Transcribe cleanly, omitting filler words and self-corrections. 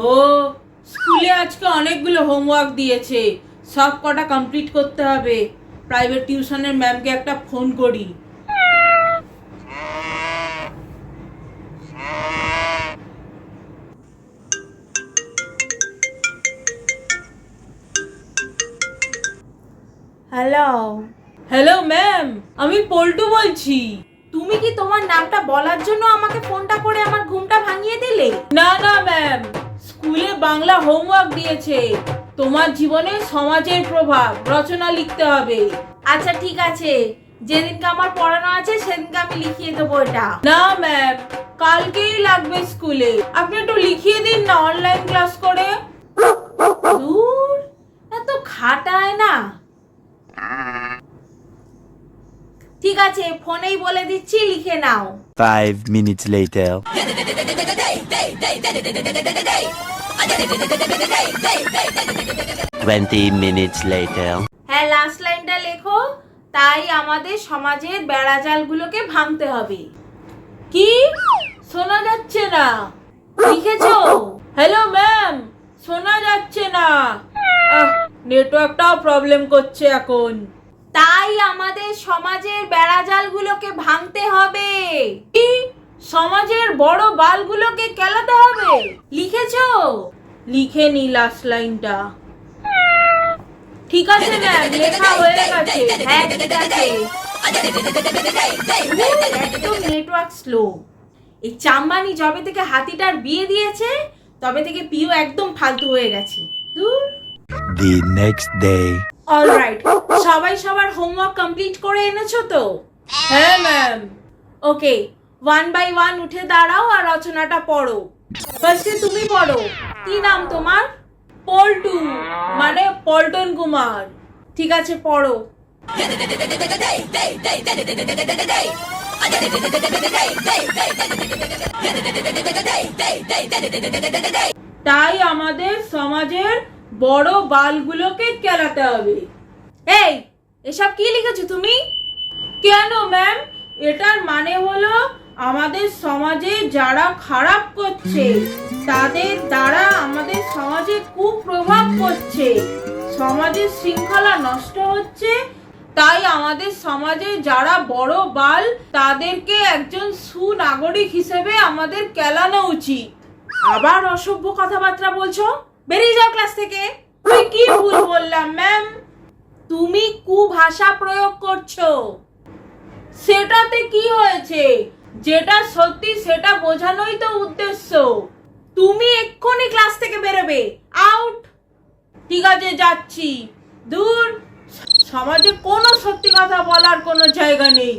ও স্কুলে আজকে অনেকগুলো হোমওয়ার্ক দিয়েছে, সব কটা কমপ্লিট করতে হবে। প্রাইভেট টিউশনের ম্যামকে একটা ফোন করি। হ্যালো। হ্যালো ম্যাম, আমি পল্টু বলছি। তুমি কি তোমার নামটা বলার জন্য আমাকে ফোনটা করে আমার ঘুমটা ভাঙিয়ে দিলে? না না ম্যাম, স্কুলে বাংলা হোমওয়ার্ক দিয়েছে, তোমার জীবনে সমাজের প্রভাব রচনা লিখতে হবে। আচ্ছা ঠিক আছে, যেদিনকে আমার পড়ানো আছে সেদিনকে আমি লিখিয়ে দেবো এটা। না ম্যাম, কালকেই লাগবে স্কুলে। আপনি একটু লিখিয়ে দিন না অনলাইন ক্লাস করে। দূর, এত খাটায় না। ঠিক আছে, ফোনেই বলে দিচ্ছি, লিখে নাও। 5 minutes later. Twenty minutes later. হ্যাঁ, লাস্ট লাইনটা লেখো। তাই আমাদের সমাজের বেড়াজালগুলোকে ভাঙতে হবে। কি শোনা যাচ্ছে না? লিখেছো? হ্যালো ম্যাম, শোনা যাচ্ছে না। নেটওয়ার্কটাও প্রবলেম করছে এখন। তাই আমাদের সমাজের বেড়াজালগুলোকে ভাঙতে হবে। কি সমাজের বড় বালগুলোকে কেলাতে হবে? লিখেছো? লিখে নি লাস্ট লাইনটা। ঠিক আছে ম্যাম, লেখা হয়ে গেছে। হ্যাঁ ঠিক আছে। একদম নেটওয়ার্ক স্লো। এই চাম্বানি যবে থেকে হাতিটার বিয়ে দিয়েছে তবে থেকে পিও একদম ফালতু হয়ে গেছে। দূর। The next day. অলরাইট, সবাই সবার হোমওয়ার্ক কমপ্লিট করে এনেছো তো? হ্যাঁ ম্যাম। ওকে, 1 বাই 1 উঠে দাঁড়াও আর রচনাটা পড়ো। ফার্স্টে তুমি পড়ো। কি নাম তোমার? পল্টু, মানে পল্টন কুমার। ঠিক আছে, পড়ো। তাই আমাদের সমাজের বড় বালগুলোকে কেলাতে হবে। এই, এসব কি লিখেছো তুমি? কেন ম্যাম? এটার মানে হলো আমাদের সমাজে যারা খারাপ করছে তাদের দ্বারা আমাদের সমাজে কুপ্রভাব পড়ছে, সমাজের শৃঙ্খলা নষ্ট হচ্ছে। তাই আমাদের সমাজে যারা বড় বাল তাদেরকে একজন সুনাগরিক হিসেবে আমাদের কেলানো উচিত। আবার অসভ্য কথাবার্তা বলছো? বেরিয়ে যাও ক্লাস থেকে। তুই কি ভুল বললাম ম্যাম? তুমি কুভাষা প্রয়োগ করছো। সেটাতে কি হয়েছে? যেটা সত্যি সেটা বোঝানোই তো উদ্দেশ্য। তুমি এক্ষুনি ক্লাস থেকে বেরোবে। আউট। ঠিক আছে, যাচ্ছি। দূর, সমাজে কোনো সত্যি কথা বলার কোনো জায়গা নেই।